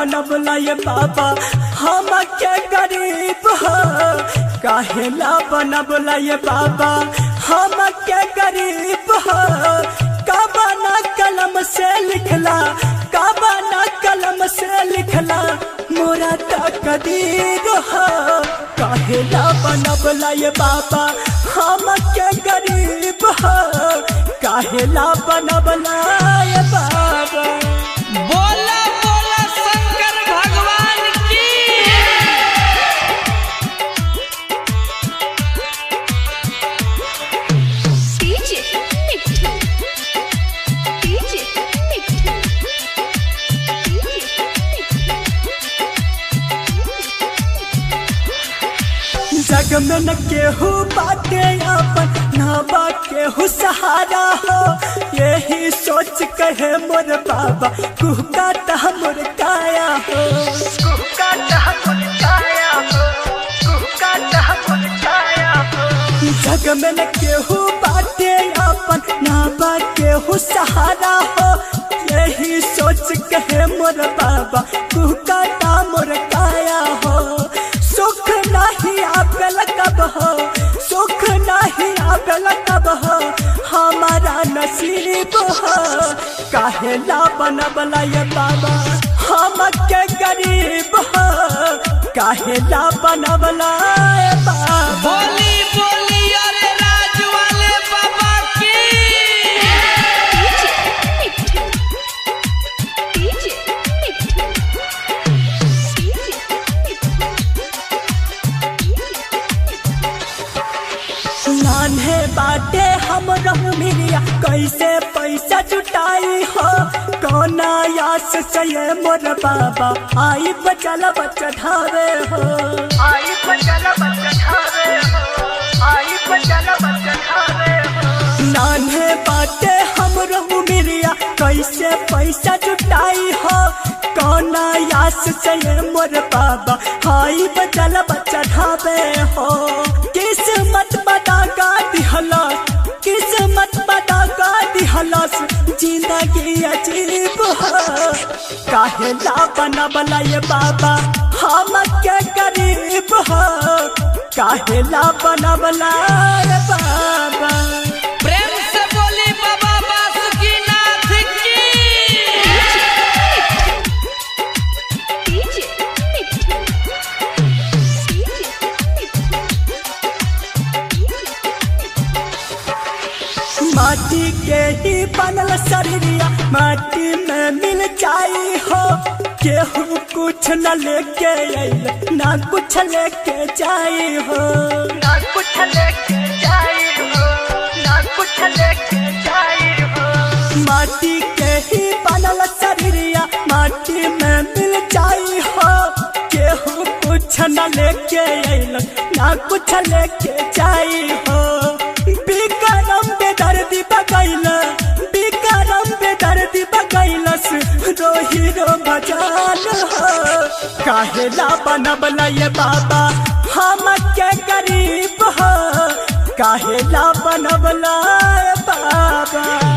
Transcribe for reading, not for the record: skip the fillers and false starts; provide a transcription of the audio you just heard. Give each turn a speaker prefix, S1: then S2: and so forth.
S1: बनबला ये बाबा हम के गरीब हो। काहेला बनबला ये बाबा हम के गरीब हो। काबना कलम से लिखला, काबना कलम से लिखला मोरा तकदीर हो। काहेला बनबला ये बाबा हम के गरीब हो। काहेला बनबला ये बाबा।
S2: बोला बोला शंकर भगवान की।
S3: डीजे मिट्ठू, डीजे मिट्ठू,
S1: जग में न केहू बाटे अपन, ना बा केहू सहारा हो। यही सोच कहे मोर बाबा कुहकाता मोर काया हो। कुहकाता मोर काया हो, कुहकाता मोर काया हो। जग में न केहू बाटे अपन, ना बा केहू सहारा हो। यही सोच कहे मोर बाबा कुहकाता मोर काया हो। सुख नहीं आवेल कब हो, सुख नहीं आवेल कब हो हमारा नसीब हो। काहेला बनबला ये बाबा हम के गरीब हो। काहेला बनबला ये बाबा।
S2: बोली बोली अरे राज वाले बाबा की।
S3: डीजे मिट्ठू, डीजे
S1: नान्हे बाटे हम रहू मिरिया कैसे पैसा जुटाई हो। कौना यास से ये मोर बाबा आई बचल चढ़ावे हो। आई बचल चढ़ावे हो, आई बचल चढ़ावे हो। नान्हे बाटे हम रहू मिरिया कैसे पैसा जुटाई हो। कौना यास से ये मोर बाबा आई बचल चढ़ावे हो। किस्मत बता का दिहला, किस्मत बता का दिहलस जिंदगी अजीब हो। काहेला बनबला ये बाबा हम के गरीब हो। काहेला बनबला ये बाबा।
S2: प्रेम से बोली बाबा बासुकीनाथ की।
S3: डीजे मिट्ठू, डीजे
S1: माटी के ही बनल शरीरिया माटी में मिल जाई हो। केहू कुछ न लेके आइल, ना कुछ लेके जाई हो। ना कुछ लेके जाई हो, ना कुछ लेके जाई हो। माटी के ही बनल शरीरिया माटी में मिल जाई हो। केहू कुछ न लेके आइल, ना कुछ लेके जाई हो। बिकरम बेदर्दी बगैल, बिकरम बेदर्दी बगैलस रोही रो भजान हो। काहेला बनबला ये बाबा हम के गरीब हो। काहेला बनबला ये बाबा।